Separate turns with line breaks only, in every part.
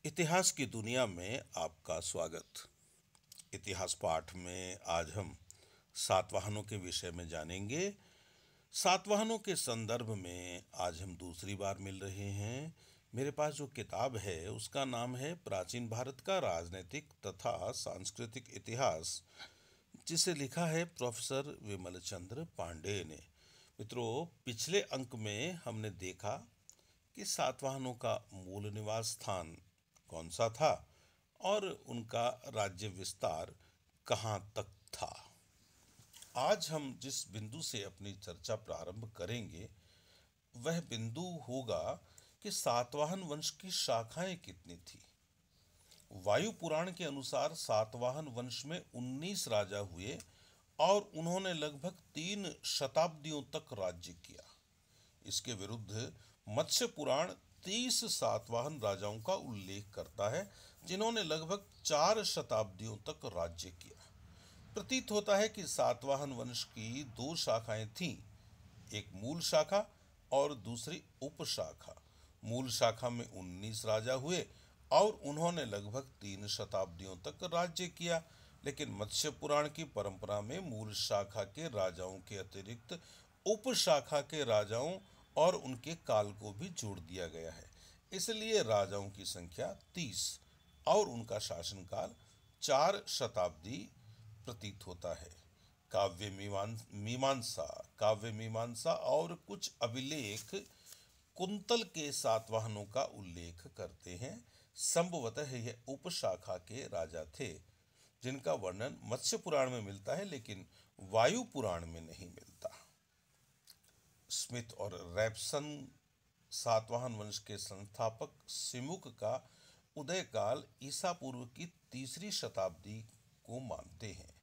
इतिहास की दुनिया में आपका स्वागत। इतिहास पाठ में आज हम सातवाहनों के विषय में जानेंगे। सातवाहनों के संदर्भ में आज हम दूसरी बार मिल रहे हैं। मेरे पास जो किताब है उसका नाम है प्राचीन भारत का राजनीतिक तथा सांस्कृतिक इतिहास, जिसे लिखा है प्रोफेसर विमल चंद्र पांडे ने। मित्रों, पिछले अंक में हमने देखा कि सातवाहनों का मूल निवास स्थान कौन सा था और उनका राज्य विस्तार कहाँ तक था। आज हम जिस बिंदु से अपनी चर्चा प्रारंभ करेंगे वह बिंदु होगा कि सातवाहन वंश की शाखाएं कितनी थी। वायु पुराण के अनुसार सातवाहन वंश में 19 राजा हुए और उन्होंने लगभग 3 शताब्दियों तक राज्य किया। इसके विरुद्ध मत्स्य पुराण 30 सातवाहन राजाओं का उल्लेख करता है, जिन्होंने लगभग 4 शताब्दियों तक राज्य किया। प्रतीत होता है कि सातवाहन वंश की 2 शाखाएं थीं, एक मूल शाखा और दूसरी उपशाखा। मूल शाखा में 19 राजा हुए और उन्होंने लगभग 3 शताब्दियों तक राज्य किया, लेकिन मत्स्य पुराण की परंपरा में मूल शाखा के राजाओं के अतिरिक्त उपशाखा के राजाओं और उनके काल को भी जोड़ दिया गया है। इसलिए राजाओं की संख्या 30 और उनका शासनकाल 4 शताब्दी प्रतीत होता है। काव्य मीमांसा और कुछ अभिलेख कुंतल के सातवाहनों का उल्लेख करते हैं। संभवतः यह उपशाखा के राजा थे, जिनका वर्णन मत्स्य पुराण में मिलता है लेकिन वायु पुराण में नहीं मिलता। स्मिथ और रैप्सन सातवाहन वंश के संस्थापक सिमुक का उदय काल ईसा पूर्व की 3री शताब्दी को मानते हैं,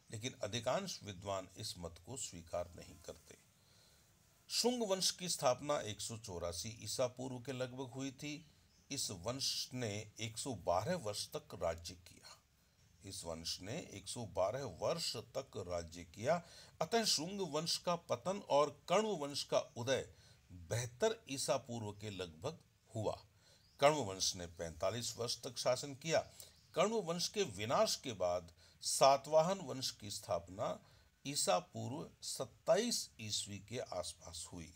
लेकिन अधिकांश विद्वान इस मत को स्वीकार नहीं करते। शुंग वंश की स्थापना 184 ईसा पूर्व के लगभग हुई थी। इस वंश ने 112 वर्ष तक राज्य किया। 112 वर्ष तक राज्य किया। अतः शुंग वंश का पतन और कण्व वंश का उदय 72 ईसा पूर्व के लगभग हुआ। कण्व वंश ने 45 वर्ष तक शासन किया। कण्व वंश के विनाश के बाद सातवाहन वंश की स्थापना ईसा पूर्व 27 ईस्वी के आसपास हुई।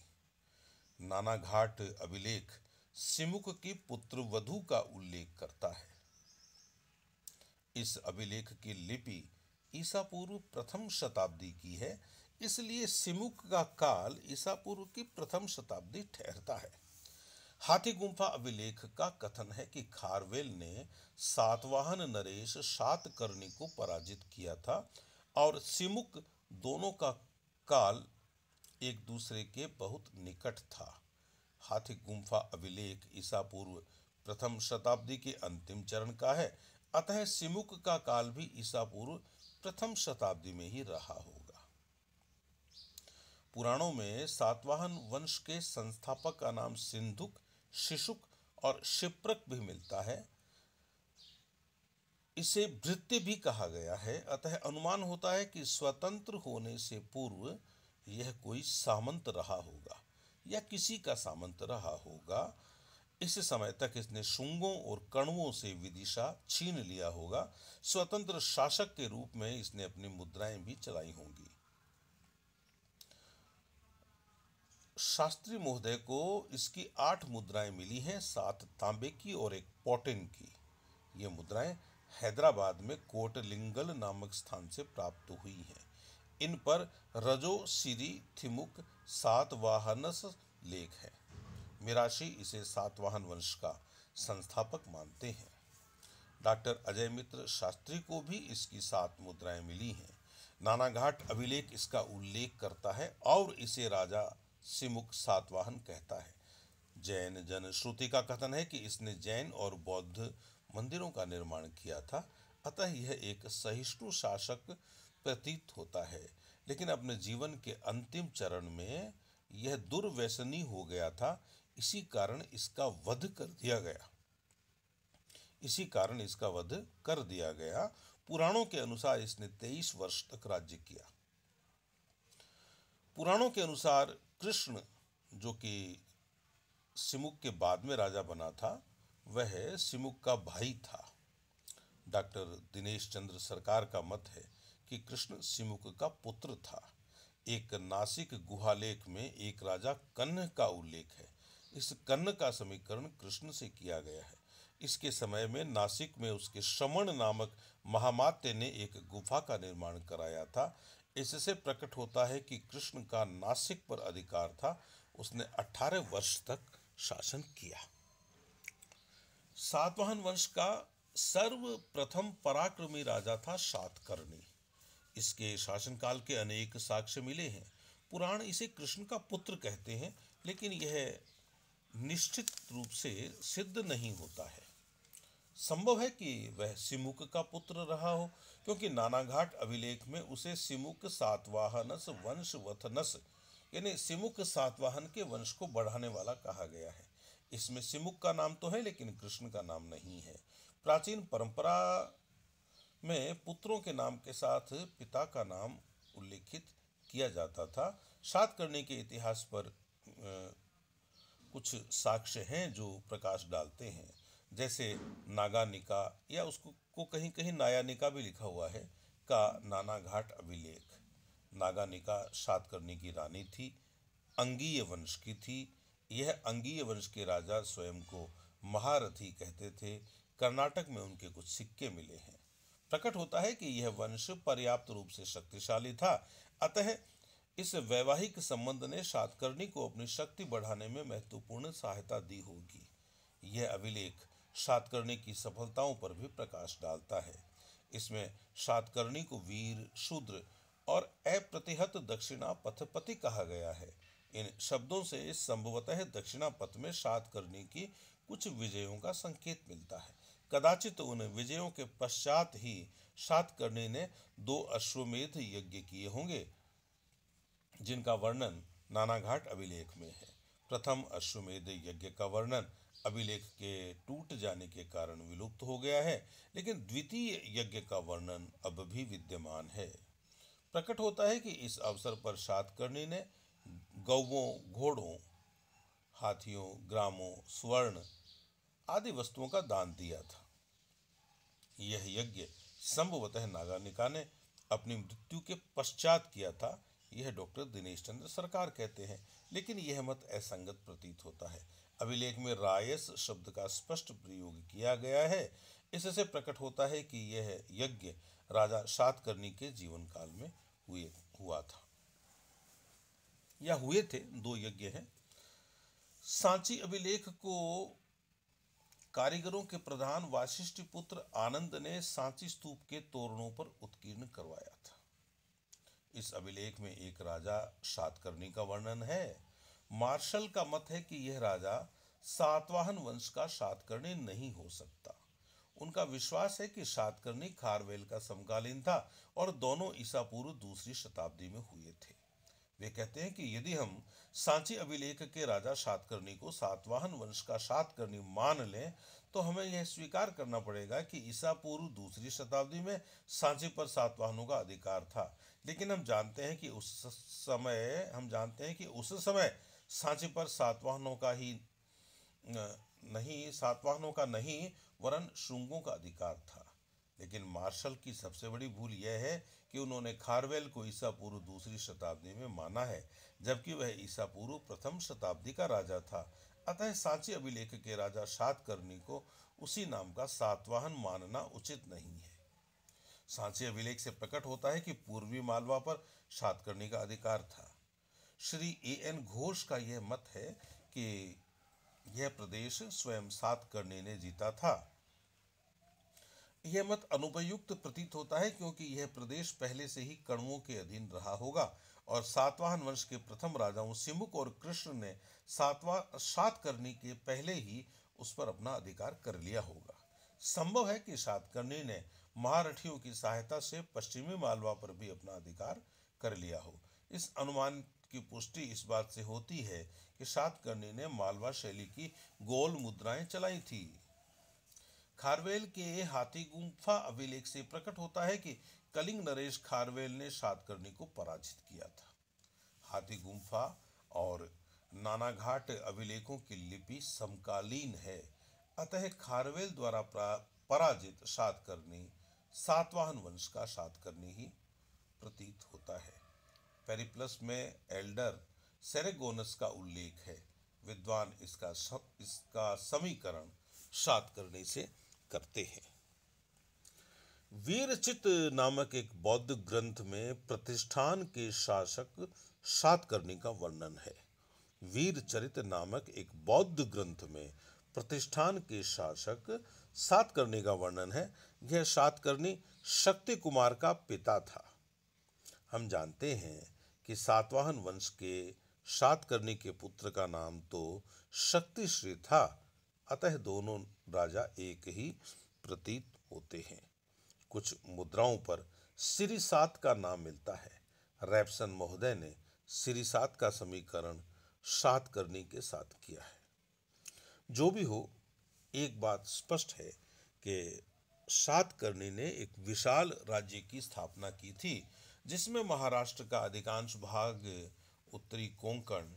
नानाघाट अभिलेख सिमुक की पुत्र वधु का उल्लेख करता है। इस अभिलेख की लिपि ईसा पूर्व प्रथम शताब्दी की है, इसलिए सिमुक का काल ईसा पूर्व की प्रथम शताब्दी ठहरता है। हाथी गुंफा अभिलेख का कथन है कि खारवेल ने सातवाहन नरेश सातकर्णी को पराजित किया था और सिमुक दोनों का काल एक दूसरे के बहुत निकट था। हाथी गुंफा अभिलेख ईसा पूर्व प्रथम शताब्दी के अंतिम चरण का है, अतः सिमुक का काल भी ईसा पूर्व प्रथम शताब्दी में ही रहा होगा। पुराणों में सातवाहन वंश के संस्थापक का नाम सिंधुक, शिशुक और शिप्रक भी मिलता है। इसे भृत्य भी कहा गया है, अतः अनुमान होता है कि स्वतंत्र होने से पूर्व यह कोई सामंत रहा होगा या किसी का सामंत रहा होगा। इस समय तक इसने शुंगों और कण्वों से विदिशा छीन लिया होगा। स्वतंत्र शासक के रूप में इसने अपनी मुद्राएं भी चलाई होंगी। शास्त्री महोदय को इसकी 8 मुद्राएं मिली हैं, 7 तांबे की और 1 पॉटिन की। ये मुद्राएं हैदराबाद में कोटलिंगल नामक स्थान से प्राप्त हुई हैं। इन पर रजो सिरी थिमुक सातवाहनस लेख है। मिराशी इसे सातवाहन वंश का संस्थापक मानते हैं। डॉक्टर अजय मित्र शास्त्री को भी इसकी 7 मुद्राएं मिली हैं। नानाघाट अभिलेख इसका उल्लेख करता है और इसे राजा सिमुक सातवाहन कहता है। जैन जन श्रुति का कथन है कि इसने जैन और बौद्ध मंदिरों का निर्माण किया था, अतः यह एक सहिष्णु शासक प्रतीत होता है, लेकिन अपने जीवन के अंतिम चरण में यह दुर्व्यसनी हो गया था। इसी कारण इसका वध कर दिया गया। पुराणों के अनुसार इसने 23 वर्ष तक राज्य किया। पुराणों के अनुसार कृष्ण, जो कि सिमुक के बाद में राजा बना था, वह सिमुक का भाई था। डॉक्टर दिनेश चंद्र सरकार का मत है कि कृष्ण सिमुक का पुत्र था। एक नासिक गुहालेख में एक राजा कन्न का उल्लेख है। इस कन्न का समीकरण कृष्ण से किया गया है। इसके समय में नासिक में उसके श्रमण नामक महामात्य ने एक गुफा का निर्माण कराया था। इससे प्रकट होता है कि कृष्ण का नासिक पर अधिकार था। उसने 18 वर्ष तक शासन किया। सातवाहन वंश का सर्वप्रथम पराक्रमी राजा था सातकर्णी। इसके शासनकाल के अनेक साक्ष्य मिले हैं। पुराण इसे कृष्ण का पुत्र कहते हैं, लेकिन यह निश्चित रूप से सिद्ध नहीं होता है। संभव है कि वह सिमुक का पुत्र रहा हो, क्योंकि नानाघाट अभिलेख में उसे सिमुक सातवाहनस वंशवथनस यानी सिमुक सातवाहन के वंश को बढ़ाने वाला कहा गया है। इसमें सिमुक का नाम तो है, लेकिन कृष्ण का नाम नहीं है। प्राचीन परंपरा में पुत्रों के नाम के साथ पिता का नाम उल्लेखित किया जाता था। सातकर्णी के इतिहास पर कुछ साक्ष्य हैं जो प्रकाश डालते हैं, जैसे नागानिका या उसको कहीं कहीं नायानिका भी लिखा हुआ है का नानाघाट अभिलेख। नागानिका सातकर्णी की रानी थी, अंगीय वंश की थी। यह अंगीय वंश के राजा स्वयं को महारथी कहते थे। कर्नाटक में उनके कुछ सिक्के मिले हैं। प्रकट होता है कि यह वंश पर्याप्त रूप से शक्तिशाली था, अतः इस वैवाहिक संबंध ने सातकर्णी को अपनी शक्ति बढ़ाने में महत्वपूर्ण सहायता दी होगी। यह अभिलेख सातकर्णी की सफलताओं पर भी प्रकाश डालता है। इसमें सातकर्णी को वीर, शूद्र और अप्रतिहत दक्षिणापथपति कहा गया है। इन शब्दों से संभवतः दक्षिणापथ में सातकर्णी की कुछ विजयों का संकेत मिलता है। कदाचित उन विजयों के पश्चात ही सातकर्णी ने 2 अश्वमेध यज्ञ किए होंगे, जिनका वर्णन नानाघाट अभिलेख में है। प्रथम अश्वमेध यज्ञ का वर्णन अभिलेख के टूट जाने के कारण विलुप्त हो गया है, लेकिन द्वितीय यज्ञ का वर्णन अब भी विद्यमान है। प्रकट होता है कि इस अवसर पर सातकर्णी ने गौवों, घोड़ों, हाथियों, ग्रामों, स्वर्ण आदि वस्तुओं का दान दिया था। यह यज्ञ संभवतः नागानिका ने अपनी मृत्यु के पश्चात किया था, यह डॉक्टर दिनेश चंद्र सरकार कहते हैं, लेकिन यह मत असंगत प्रतीत होता है। अभिलेख में रायस शब्द का स्पष्ट प्रयोग किया गया है। इससे प्रकट होता है कि यह यज्ञ राजा सातकर्णी के जीवन काल में हुआ था या हुए थे। 2 यज्ञ हैं। सांची अभिलेख को कारीगरों के प्रधान वाशिष्ठ पुत्र आनंद ने सांची स्तूप के तोरणों पर उत्कीर्ण करवाया था। इस अभिलेख में एक राजा सातकर्णी का वर्णन है। मार्शल का मत है कि यह राजा सातवाहन वंश का सातकर्णी नहीं हो सकता। उनका विश्वास है कि सातकर्णी खारवेल का समकालीन था और दोनों ईसा पूर्व 2री शताब्दी में हुए थे। वे कहते हैं कि यदि हम सांची अभिलेख के राजा सातकर्णी को सातवाहन वंश का सातकर्णी मान लें, तो हमें यह स्वीकार करना पड़ेगा कि ईसा पूर्व 2री शताब्दी में सांची पर सातवाहनों का अधिकार था। लेकिन हम जानते हैं कि उस समय सांची पर सातवाहनों का नहीं वरन शुंगों का अधिकार था। लेकिन मार्शल की सबसे बड़ी भूल यह है कि उन्होंने खारवेल को ईसा पूर्व 2री शताब्दी में माना है, जबकि वह ईसा पूर्व प्रथम शताब्दी का राजा था। अतः सांची अभिलेख के राजा सातकर्णी को उसी नाम का सातवाहन मानना उचित नहीं है। सांची अभिलेख से प्रकट होता है कि पूर्वी मालवा पर सातकर्णी का अधिकार था। श्री A.N. घोष का यह मत है कि यह प्रदेश स्वयं सातकर्णी ने जीता था। यह मत अनुपयुक्त प्रतीत होता है, क्योंकि यह प्रदेश पहले से ही कण्वों के अधीन रहा होगा और सातवाहन वंश के प्रथम राजाओं सिमुक और कृष्ण ने सातकर्णी के पहले ही उस पर अपना अधिकार कर लिया होगा। संभव है कि सातकर्णी ने महारथियों की सहायता से पश्चिमी मालवा पर भी अपना अधिकार कर लिया हो। इस अनुमान की पुष्टि इस बात से होती है कि सातकर्णी ने मालवा शैली की गोल मुद्राएं चलाई थी। खारवेल के हाथी गुम्फा अभिलेख से प्रकट होता है कि कलिंग नरेश खारवेल ने सातकर्णी को पराजित किया था। हाथी गुम्फा और नानाघाट अभिलेखों की लिपि समकालीन है। अतः खारवेल द्वारा पराजित सातकर्णी सातवाहन वंश का सातकर्णी ही प्रतीत होता है। पेरिप्लस में एल्डर सेरेगोनस का उल्लेख है। विद्वान इसका समीकरण सातकर्णी से करते हैं। वीरचित नामक एक बौद्ध ग्रंथ में प्रतिष्ठान के शासक सातकर्णी का वर्णन है। वीरचरित नामक एक बौद्ध ग्रंथ में प्रतिष्ठान के शासक सातकर्णी का वर्णन है। यह सातकर्णी शक्ति कुमार का पिता था। हम जानते हैं कि सातवाहन वंश के सातकर्णी के पुत्र का नाम तो शक्तिश्री था, अतः दोनों राजा एक ही प्रतीत होते हैं। कुछ मुद्राओं पर सिरिसात का नाम मिलता है। रैप्सन महोदय ने सिरिसात का समीकरण सातकर्णी के साथ किया है। जो भी हो, एक बात स्पष्ट है कि सातकर्णी ने एक विशाल राज्य की स्थापना की थी, जिसमें महाराष्ट्र का अधिकांश भाग, उत्तरी कोंकण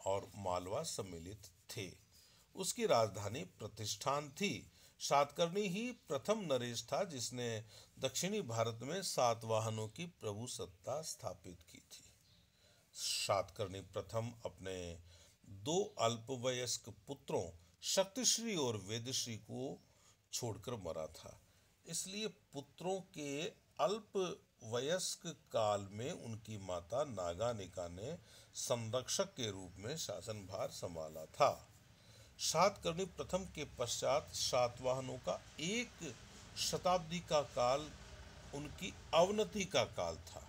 और मालवा सम्मिलित थे। उसकी राजधानी प्रतिष्ठान थी। सातकर्णी ही प्रथम नरेश था जिसने दक्षिणी भारत में सातवाहनों की प्रभुसत्ता स्थापित की थी। सातकर्णी प्रथम अपने दो अल्पवयस्क पुत्रों शक्तिश्री और वेदश्री को छोड़कर मरा था। इसलिए पुत्रों के अल्प वयस्क काल में उनकी माता नागानिका ने संरक्षक के रूप में शासनभार संभाला था। सातकर्णी प्रथम के पश्चात सातवाहनों का एक शताब्दी का काल उनकी अवनति का काल था।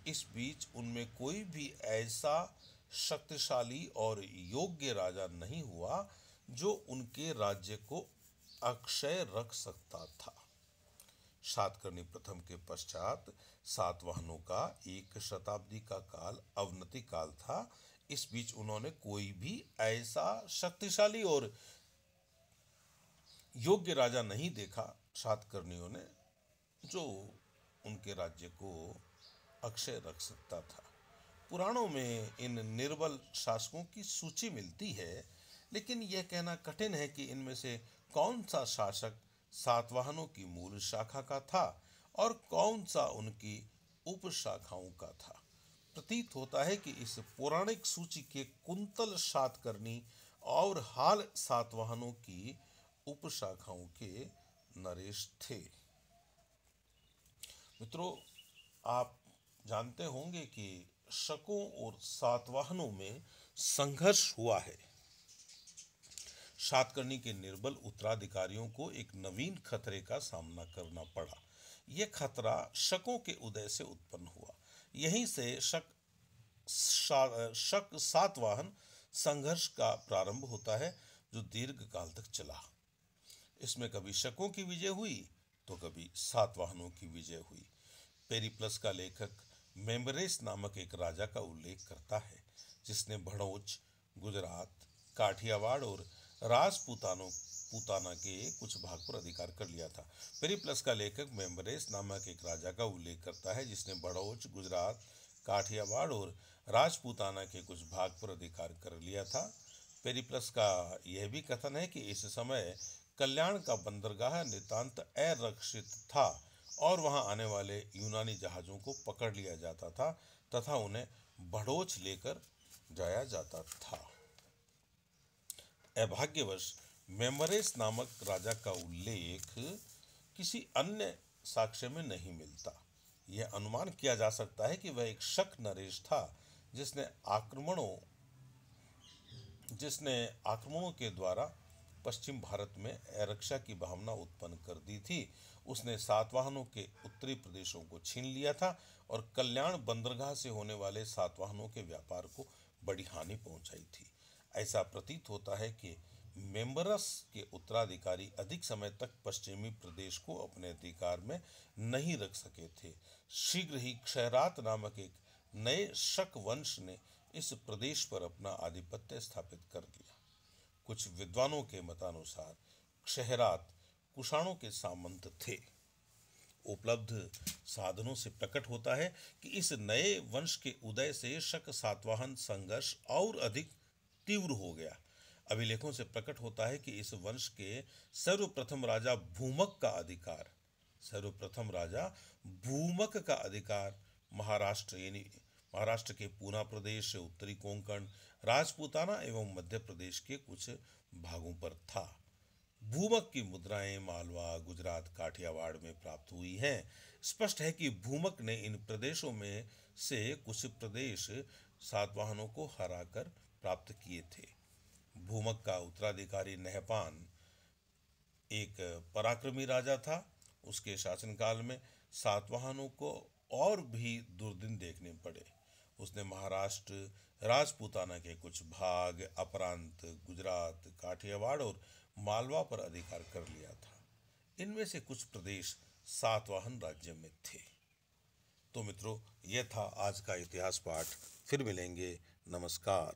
इस बीच उनमें कोई भी ऐसा शक्तिशाली और योग्य राजा नहीं हुआ जो उनके राज्य को अक्षय रख सकता था। सातकर्णी प्रथम के पश्चात सातवाहनों का एक शताब्दी का काल अवनति काल था। इस बीच उन्होंने कोई भी ऐसा शक्तिशाली और योग्य राजा नहीं देखा सातकर्णियों ने जो उनके राज्य को अक्षय रख सकता था। पुराणों में इन निर्बल शासकों की सूची मिलती है, लेकिन यह कहना कठिन है कि इनमें से कौन सा शासक सातवाहनों की मूल शाखा का था और कौन सा उनकी उपशाखाओं का था। प्रतीत होता है कि इस पौराणिक सूची के कुंतल सातकर्णी और हाल सातवाहनों की उपशाखाओं के नरेश थे। मित्रों, आप जानते होंगे कि शकों और सातवाहनों में संघर्ष हुआ है। सातकर्णी के निर्बल उत्तराधिकारियों को एक नवीन खतरे का सामना करना पड़ा। यह खतरा शकों के उदय से उत्पन्न हुआ। यहीं से शक सातवाहन संघर्ष का प्रारंभ होता है, जो दीर्घ काल तक चला। इसमें कभी शकों की विजय हुई तो कभी सातवाहनों की विजय हुई। पेरिप्लस का लेखक मेम्बरेस नामक एक राजा का उल्लेख करता है, जिसने भड़ोच, गुजरात, काठियावाड़ और राजपूताना के कुछ भाग पर अधिकार कर लिया था। पेरिप्लस का लेखक मेम्बरेस नामक एक राजा का उल्लेख करता है, जिसने भड़ोच, गुजरात, काठियावाड़ और राजपूताना के कुछ भाग पर अधिकार कर लिया था। पेरिप्लस का यह भी कथन है कि इस समय कल्याण का बंदरगाह नितांत अरक्षित था और वहां आने वाले यूनानी जहाजों को पकड़ लिया जाता था तथा उन्हें भड़ोच लेकर जाया जाता था। अभाग्यवश मेम्बरेस नामक राजा का उल्लेख किसी अन्य साक्ष्य में नहीं मिलता। यह अनुमान किया जा सकता है कि वह एक शक नरेश था जिसने आक्रमणों के द्वारा पश्चिम भारत में अरक्षा की भावना उत्पन्न कर दी थी। उसने सातवाहनों के उत्तरी प्रदेशों को छीन लिया था और कल्याण बंदरगाह से होने वाले सातवाहनों के व्यापार को बड़ी हानि पहुंचाई थी। ऐसा प्रतीत होता है कि मेम्बरस के उत्तराधिकारी अधिक समय तक पश्चिमी प्रदेश को अपने अधिकार में नहीं रख सके थे। शीघ्र ही क्षयरात नामक एक नए शक वंश ने इस प्रदेश पर अपना आधिपत्य स्थापित कर दिया। कुछ विद्वानों के मतानुसार क्षयरात कुषाणों के सामंत थे। उपलब्ध साधनों से प्रकट होता है कि इस नए वंश के उदय से शक सातवाहन संघर्ष और अधिक तीव्र हो गया। अभिलेखों से प्रकट होता है कि इस वंश के सर्वप्रथम राजा भूमक का अधिकार महाराष्ट्र के पूना प्रदेश, उत्तरी कोंकण, राजपूताना एवं मध्य प्रदेश के कुछ भागों पर था। भूमक की मुद्राएं मालवा, गुजरात, काठियावाड़ में प्राप्त हुई हैं। स्पष्ट है कि भूमक ने इन प्रदेशों में से कुछ प्रदेश सातवाहनों को हराकर प्राप्त किए थे। भूमक का उत्तराधिकारी नहपान एक पराक्रमी राजा था। उसके शासनकाल में सातवाहनों को और भी दुर्दिन देखने पड़े। उसने महाराष्ट्र, राजपूताना के कुछ भाग, अपरांत, गुजरात, काठियावाड़ और मालवा पर अधिकार कर लिया था। इनमें से कुछ प्रदेश सातवाहन राज्य में थे। तो मित्रों, यह था आज का इतिहास पाठ। फिर मिलेंगे। नमस्कार।